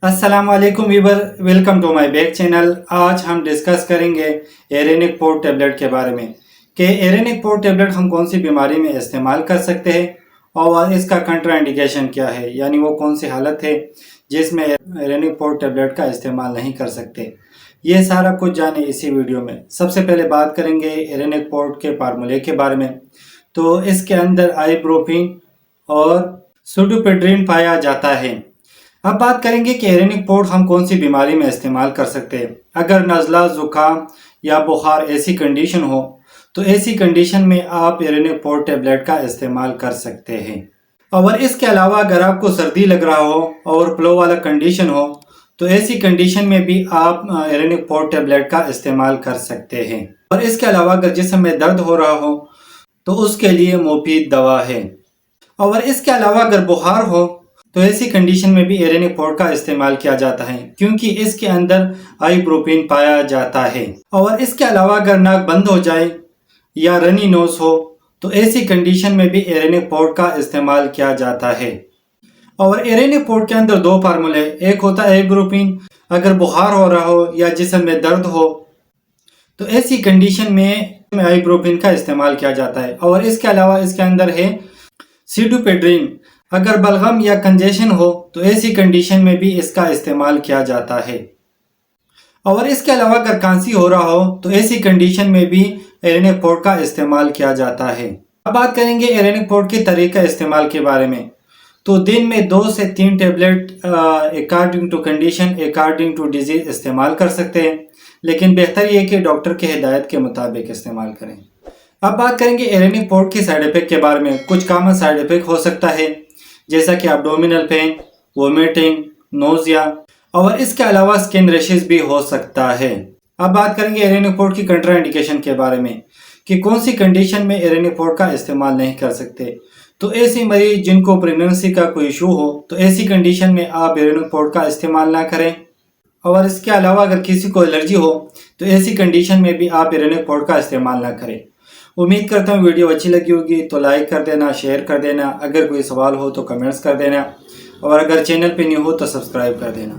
अस्सलाम वालेकुम viewer, welcome to my back channel. आज हम डिस्कस करेंगे एरेनिक पोर्ट टैबलेट के बारे में कि एरेनिक पोर्ट टैबलेट हम कौन सी बीमारी में इस्तेमाल कर सकते हैं और इसका कंट्रा इंडिकेशन क्या है, यानी वो कौन सी हालत है जिसमें एरेनिक पोर्ट टैबलेट का इस्तेमाल नहीं कर सकते। ये सारा कुछ जाने इसी वीडियो में। सबसे पहले बात करेंगे एरेनिक पोर्ट के फार्मूले के बारे में। तो इसके अंदर आइब्रोफिन और सुडोपेड्रिन पाया जाता है। अब बात करेंगे कि एरेनिक पोर्ट हम कौन सी बीमारी में इस्तेमाल कर सकते हैं। अगर नज़ला, ज़ुकाम या बुखार ऐसी कंडीशन हो तो ऐसी कंडीशन में आप एरेनिक पोर्ट टैबलेट का इस्तेमाल कर सकते हैं। और इसके अलावा अगर आपको सर्दी लग रहा हो और फ्लो वाला कंडीशन हो तो ऐसी कंडीशन में भी आप एरेनिक पोर्ट टैबलेट का इस्तेमाल कर सकते हैं। और इसके अलावा अगर जिस्म में दर्द हो रहा हो तो उसके लिए मुफीद दवा है। और इसके अलावा अगर बुखार हो तो ऐसी कंडीशन में भी एरेनिक पोर्ट का इस्तेमाल किया जाता है, क्योंकि इसके अंदर आइब्रोफिन पाया जाता है। और इसके अलावा अगर नाक बंद हो जाए या रनी नोज हो तो ऐसी कंडीशन में भी एरेनिक पोर्ट का इस्तेमाल किया जाता है। और एरेनिक पोर्ट के अंदर दो फार्मूले, एक होता है आइब्रोफिन अगर बुखार हो रहा हो या जिस्म में दर्द हो तो ऐसी कंडीशन में आइब्रोफिन का इस्तेमाल किया जाता है। और इसके अलावा इसके अंदर है सुडोपेड्रिन अगर बलगम या कंजेशन हो तो ऐसी कंडीशन में भी इसका इस्तेमाल किया जाता है। और इसके अलावा अगर खांसी हो रहा हो तो ऐसी कंडीशन में भी एरेनिक पोर्ट का इस्तेमाल किया जाता है। अब बात करेंगे एरेनिक पोर्ट के तरीका इस्तेमाल के बारे में। तो दिन में 2 से 3 tablet according to condition, according to disease इस्तेमाल कर सकते हैं, लेकिन बेहतर ये कि डॉक्टर की हिदायत के मुताबिक इस्तेमाल करें। अब बात करेंगे एरेनिक पोर्ट के साइड इफेक्ट के बारे में। कुछ कॉमन साइड इफेक्ट हो सकता है जैसा कि एब्डोमिनल पेन, वोमिटिंग, नोजिया और इसके अलावा स्किन रैशेस भी हो सकता है। अब बात करेंगे एरेनिक पोर्ट की कंट्रा इंडिकेशन के बारे में कि कौन सी कंडीशन में एरेनिक पोर्ट का इस्तेमाल नहीं कर सकते। तो ऐसे मरीज जिनको प्रेगनेंसी का कोई इशू हो तो ऐसी कंडीशन में आप एरेनिक पोर्ट का इस्तेमाल ना करें। और इसके अलावा अगर किसी को एलर्जी हो तो ऐसी कंडीशन में भी आप एरेनिक पोर्ट का इस्तेमाल ना करें। उम्मीद करता हूँ वीडियो अच्छी लगी होगी तो लाइक कर देना, शेयर कर देना, अगर कोई सवाल हो तो कमेंट्स कर देना और अगर चैनल पे न्यू हो तो सब्सक्राइब कर देना।